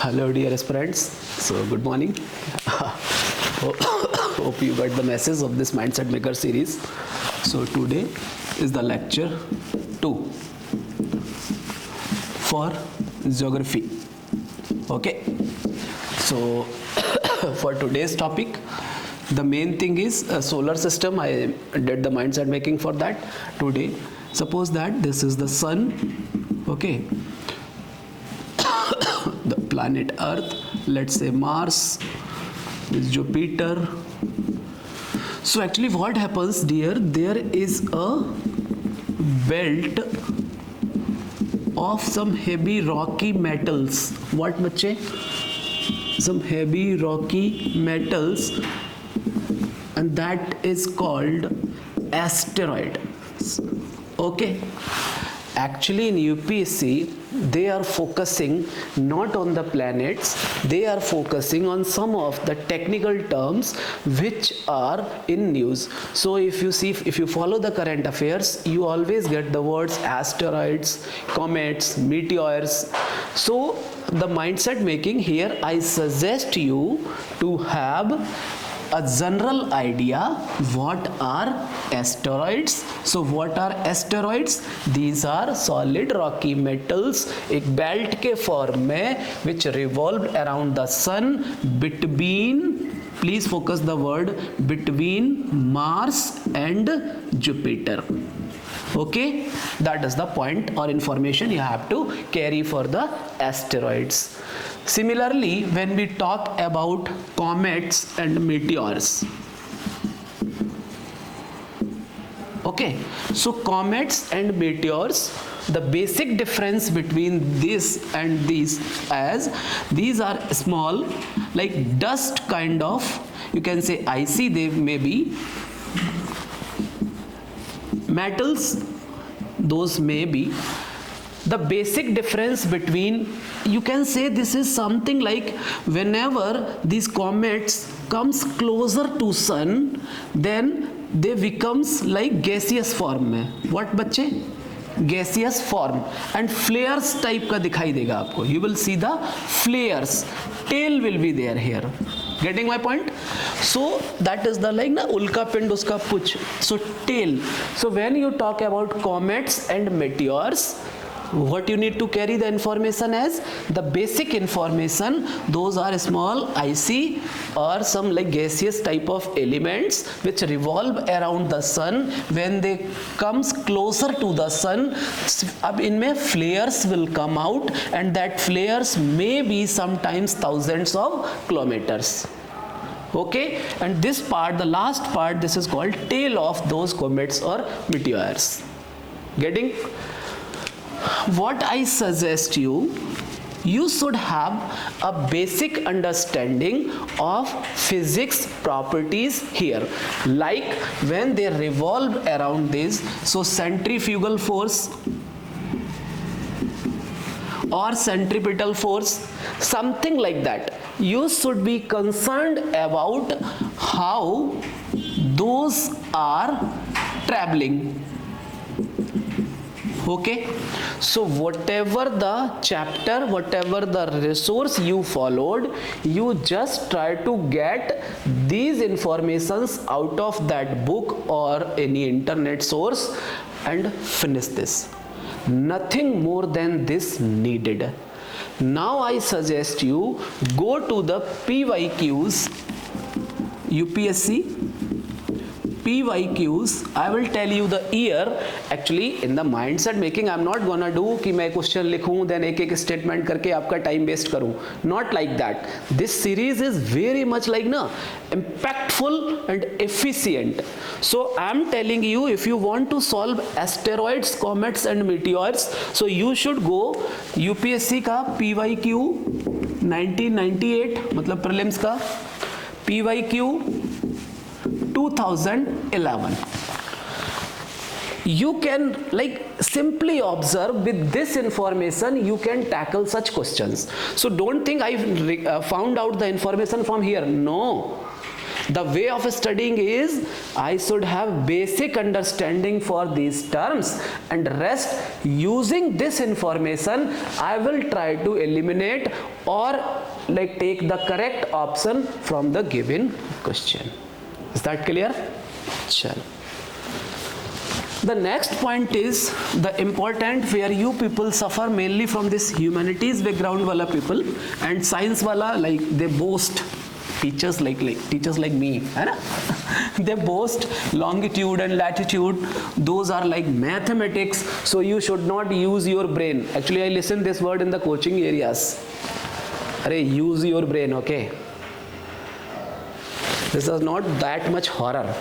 Hello, dear aspirants. So, good morning. Hope you got the message of this Mindset Maker series. So, today is the lecture 2 for geography. Okay. So, for today's topic, the main thing is a solar system. I did the mindset making for that today. Suppose that this is the sun. Okay. The planet Earth, let's say Mars, this Jupiter. So actually what happens, dear, there is a belt of some heavy rocky metals. What, bachche? Some heavy rocky metals, and that is called asteroid. Okay. Actually in UPSC they are focusing not on the planets, they are focusing on some of the technical terms which are in news. So if you follow the current affairs, you always get the words asteroids, comets, meteors. So the mindset making here, I suggest you to have a general idea what are asteroids. So what are asteroids? These are solid rocky metals एक belt के form में which revolved around the sun between, please focus the word, between Mars and Jupiter. Okay, that is the point or information you have to carry for the asteroids. Similarly, when we talk about comets and meteors, okay, so comets and meteors, the basic difference between this and these, as these are small like dust kind of, you can say icy, they may be metals, those may be. The basic difference between, you can say this is something like whenever these comets comes closer to sun, then they becomes like gaseous form में. What बच्चे? Gaseous form and flares type का दिखाई देगा आपको. You will see the flares. Tail will be there here. Getting my point? So that is the like na ulka pind uska puch. So tail. So when you talk about comets and meteors, what you need to carry the information as the basic information. Those are small icy or some like gaseous type of elements which revolve around the sun. When they comes closer to the sun, ab inme flares will come out, and that flares may be sometimes thousands of kilometers. Okay, and this part, the last part, this is called tail of those comets or meteors. Getting? What I suggest you should have a basic understanding of physics properties here, like when they revolve around this, so centrifugal force or centripetal force, something like that. You should be concerned about how those are traveling. Okay, so whatever the chapter, whatever the resource you followed, you just try to get these informations out of that book or any internet source and finish this. Nothing more than this needed. Now I suggest you go to the PYQs, UPSC PYQs. I will tell you the year. Actually in the mindset making I am not gonna do कि मैं question लिखूं then एक एक statement करके आपका time waste करूं. Not like that. This series is very much like na impactful and efficient. So I am telling you, if you want to solve asteroids, comets and meteors, so you should go UPSC का PYQ 1998 मतलब prelims का PYQ 2011. You can like simply observe with this information you can tackle such questions. So don't think I found out the information from here. No, The way of studying is I should have basic understanding for these terms, and rest using this information I will try to eliminate or like take the correct option from the given question. Is that clear? Chalo. The next point is the important where you people suffer mainly from this humanities background wala people and science wala, like they boast teachers like teachers like me, है ना? They boast longitude and latitude. Those are like mathematics. So you should not use your brain. Actually, I listen this word in the coaching areas. Arey, use your brain, okay? This is not that much horror.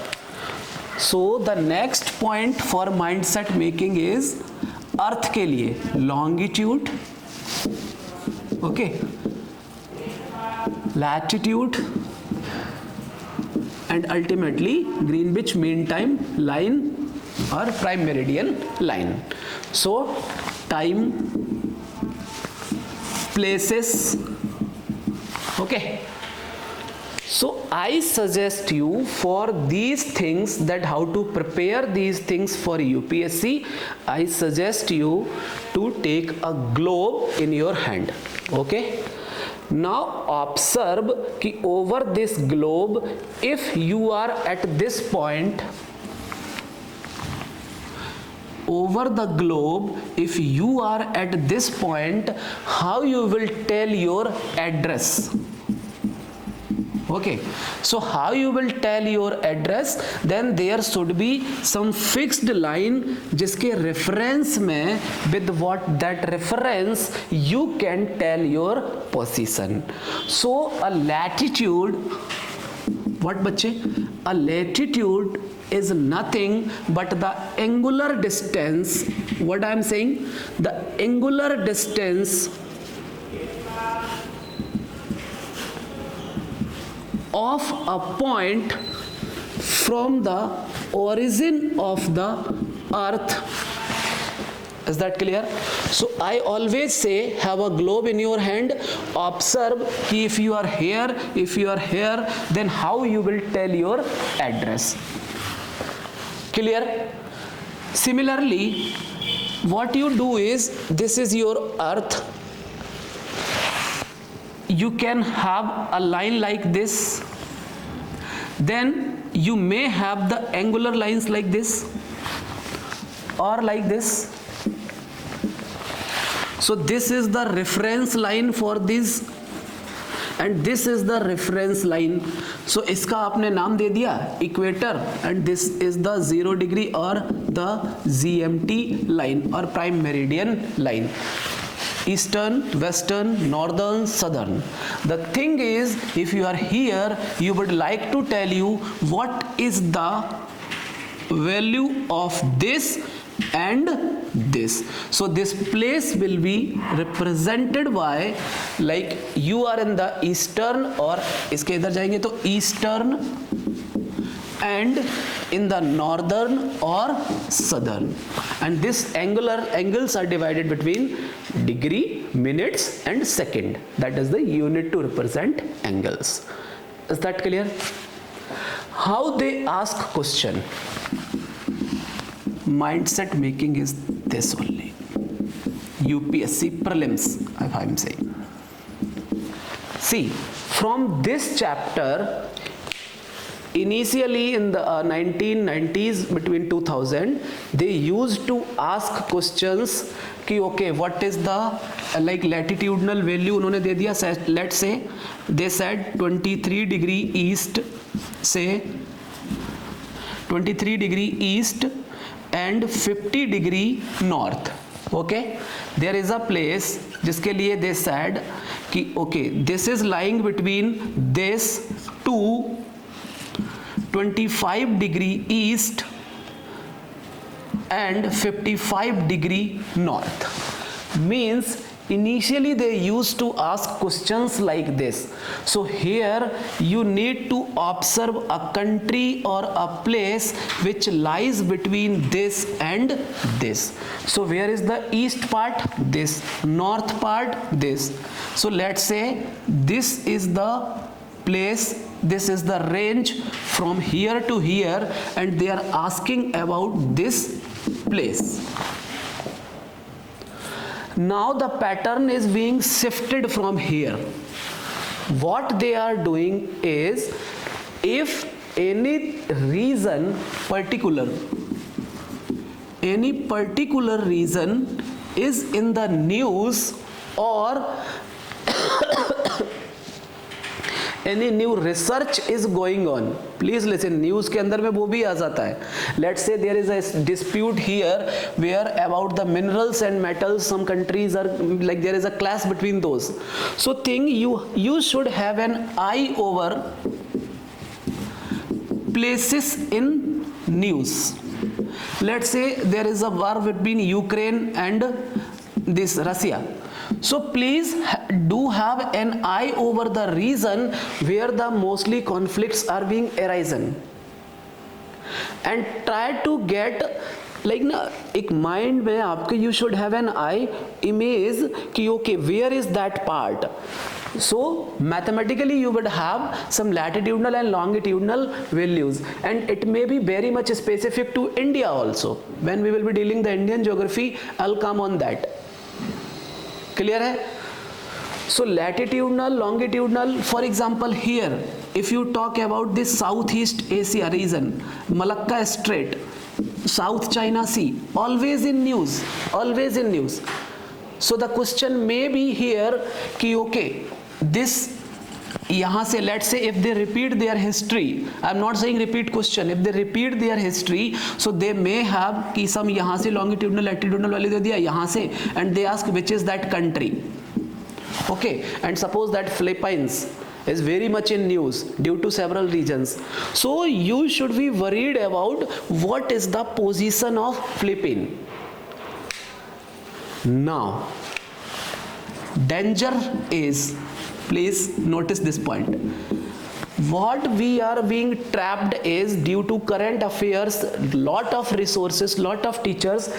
So the next point for mindset making is अर्थ के लिए longitude, okay, latitude, and ultimately Greenwich Mean Time line or prime meridian line. So time, places, okay. So I suggest you for these things, that how to prepare these things for UPSC, I suggest you to take a globe in your hand, okay. Now observe कि over this globe, if you are at this point, over the globe, if you are at this point, how you will tell your address? Okay, so how you will tell your address? Then there should be some fixed line जिसके reference में, with what that reference you can tell your position. So a latitude, what बच्चे? A latitude is nothing but the angular distance. What I am saying? The angular distance of a point from the origin of the earth. Is that clear? So I always say have a globe in your hand, observe कि if you are here, then how you will tell your address. Clear? Similarly, what you do is, this is your earth. You can have a line like this, then you may have the angular lines like this or like this. So this is the reference line for this and this is the reference line. So इसका आपने नाम दे दिया equator, and this is the 0 degree or the GMT line or prime meridian line. Eastern, western, northern, southern. The thing is, if you are here, you would like to tell you what is the value of this and this. So this place will be represented by, like you are in the eastern, or इसके इधर जाएंगे तो eastern, and in the northern or southern, and this angles are divided between degree, minutes and second. That is the unit to represent angles. Is that clear? How they ask question? Mindset making is this only. UPSC prelims, if I am saying. See, from this chapter, initially in the 1990s, between 2000, they used to ask questions कि okay, what is the like latitudinal value उन्होंने दे दिया. Let's say they said 23 degree east, say 23 degree east and 50 degree north. Okay, there is a place जिसके लिए they said कि okay, this is lying between this to 25 degree east and 55 degree north. Means initially they used to ask questions like this. So here you need to observe a country or a place which lies between this and this. So where is the east part? This. North part? This. So let's say this is the place, this is the range from here to here, and they are asking about this place. Now the pattern is being shifted from here. What they are doing is, if any reason particular, any particular reason is in the news, or any new research is going on, please listen, news के अंदर में वो भी आ जाता है. Let's say there is a dispute here where about the minerals and metals, some countries are like there is a clash between those. So think you should have an eye over places in news. Let's say there is a war between Ukraine and this Russia. So please do have an eye over the region where the mostly conflicts are being arisen, and try to get like ना एक mind में आपके you should have an eye image कि okay where is that part. So mathematically you would have some latitudinal and longitudinal values, and it may be very much specific to India also. When we will be dealing the Indian geography, I'll come on that. Clear है? So latitudinal, longitudinal, for example here, if you talk about this Southeast Asia region, Malacca Strait, South China Sea, always in news, always in news. So the question may be here कि okay, this यहाँ से let's say if they repeat their history, I'm not saying repeat question, if they repeat their history, so they may have कि some यहाँ से longitudinal, latitudinal value दे दिया यहाँ से, and they ask which is that country. Okay, and suppose that Philippines is very much in news due to several reasons. So you should be worried about what is the position of Philippines. Now, danger is, please notice this point, what we are being trapped is due to current affairs, lot of resources, lot of teachers,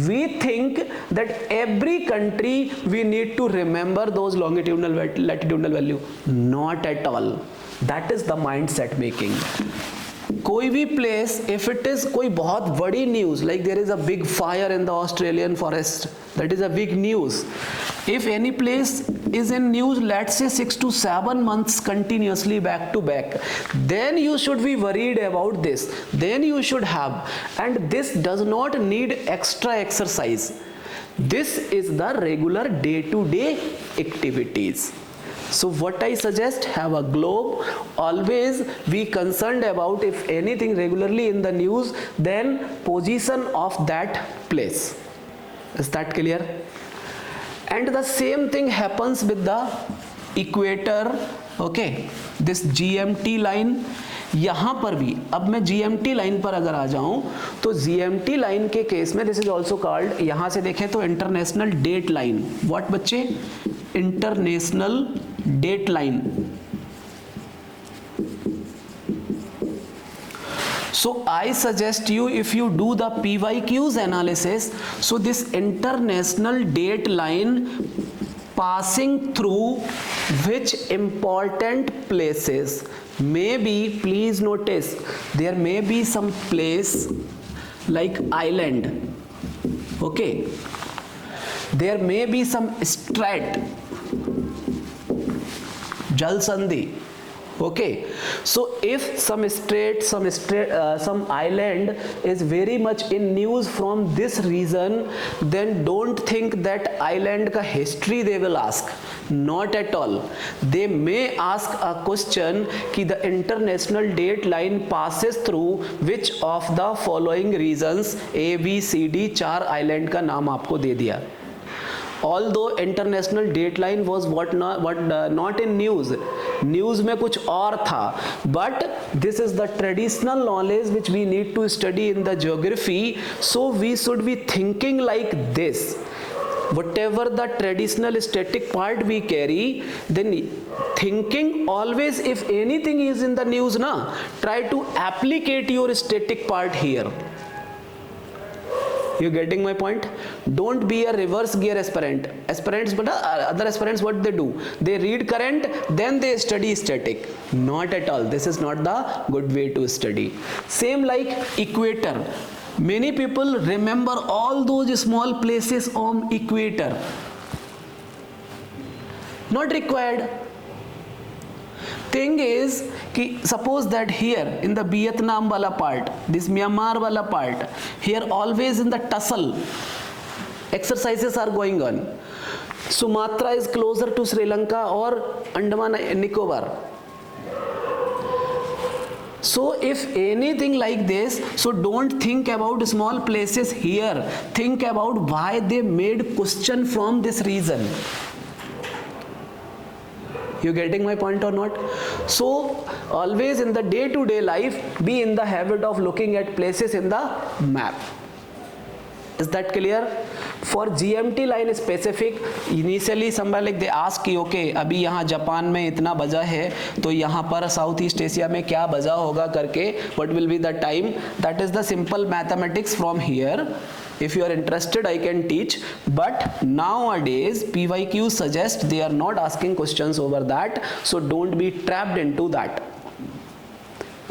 we think that every country we need to remember those longitudinal, latitudinal value. Not at all. That is the mindset making. कोई भी place, if it is कोई बहुत बड़ी news, like there is a big fire in the Australian forest, that is a big news. If any place is in news, let's say 6 to 7 months continuously back to back, then you should be worried about this. Then you should have, and this does not need extra exercise. This is the regular day-to-day activities. So what I suggest, have a globe, always be concerned about if anything regularly in the news, then position of that place. Is that clear? And the same thing happens with the equator. Okay, this GMT line, यहाँ पर भी, अब मैं GMT line पर अगर आ जाऊं तो GMT line के केस में दिस इज ऑल्सो कॉल्ड, यहाँ से देखें तो इंटरनेशनल डेट लाइन. व्हाट बच्चे? International date line. So I suggest you, if you do the PYQs analysis, so this international date line passing through which important places, maybe, please notice, there may be some place like island, okay, there may be some strait, Jal Sandhi. Okay, so if some strait, some island is very much in news from this reason, then don't think that island ka history they will ask. Not at all. They may ask a question कि the international date line passes through which of the following reasons, A, B, C, D, 4 island का नाम आपको दे दिया. Although international date line was not in news में कुछ और था, but this is the traditional knowledge which we need to study in the geography. So we should be thinking like this. Whatever the traditional static part we carry, then thinking always, if anything is in the news na, try to applicate your static part here. You getting my point? Don't be a reverse gear aspirant. Aspirants, but other aspirants, what they do? They read current, then they study static. Not at all. This is not the good way to study. Same like equator. Many people remember all those small places on equator. Not required. Thing is कि suppose that here in the Vietnam wala part, this Myanmar wala part, here always in the tussle exercises are going on. Sumatra is closer to Sri Lanka or Andaman and Nicobar. So if anything like this, so don't think about small places here. Think about why they made question from this region. You getting my point or not? So always in the day-to-day life, be in the habit of looking at places in the map. Is that clear? For GMT line specific, initially somewhere like they ask कि okay, अभी यहाँ Japan में इतना बजा है, तो यहाँ पर साउथ ईस्ट एशिया में क्या बजा होगा करके, what will be the time? That is the simple mathematics from here. If you are interested, I can teach. But nowadays, PYQ suggests they are not asking questions over that, so don't be trapped into that.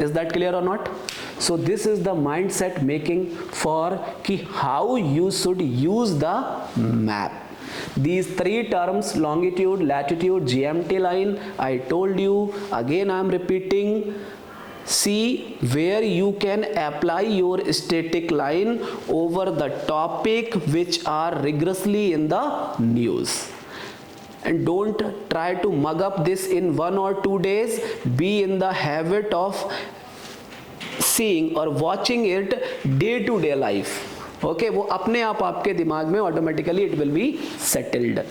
Is that clear or not? So this is the mindset making for ki how you should use the map. These three terms, longitude, latitude, GMT line, I told you, again I am repeating. See where you can apply your static line over the topic which are rigorously in the news. And don't try to mug up this in 1 or 2 days. Be in the habit of seeing or watching it day to day life. Okay, वो अपने आप आपके दिमाग में automatically it will be settled.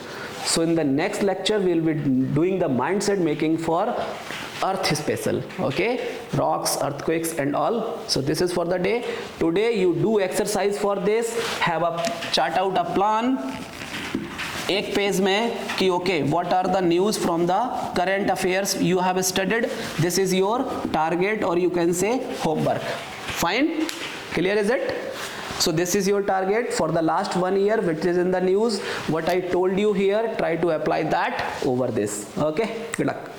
So in the next lecture we will be doing the mindset making for earth special. Okay, rocks, earthquakes and all. So this is for the day. Today you do exercise for this. Have a chart out a plan. एक page में कि okay what are the news from the current affairs you have studied. This is your target और you can say homework. Fine, clear is it? So this is your target for the last 1 year which is in the news. What I told you here, try to apply that over this. Okay, good luck.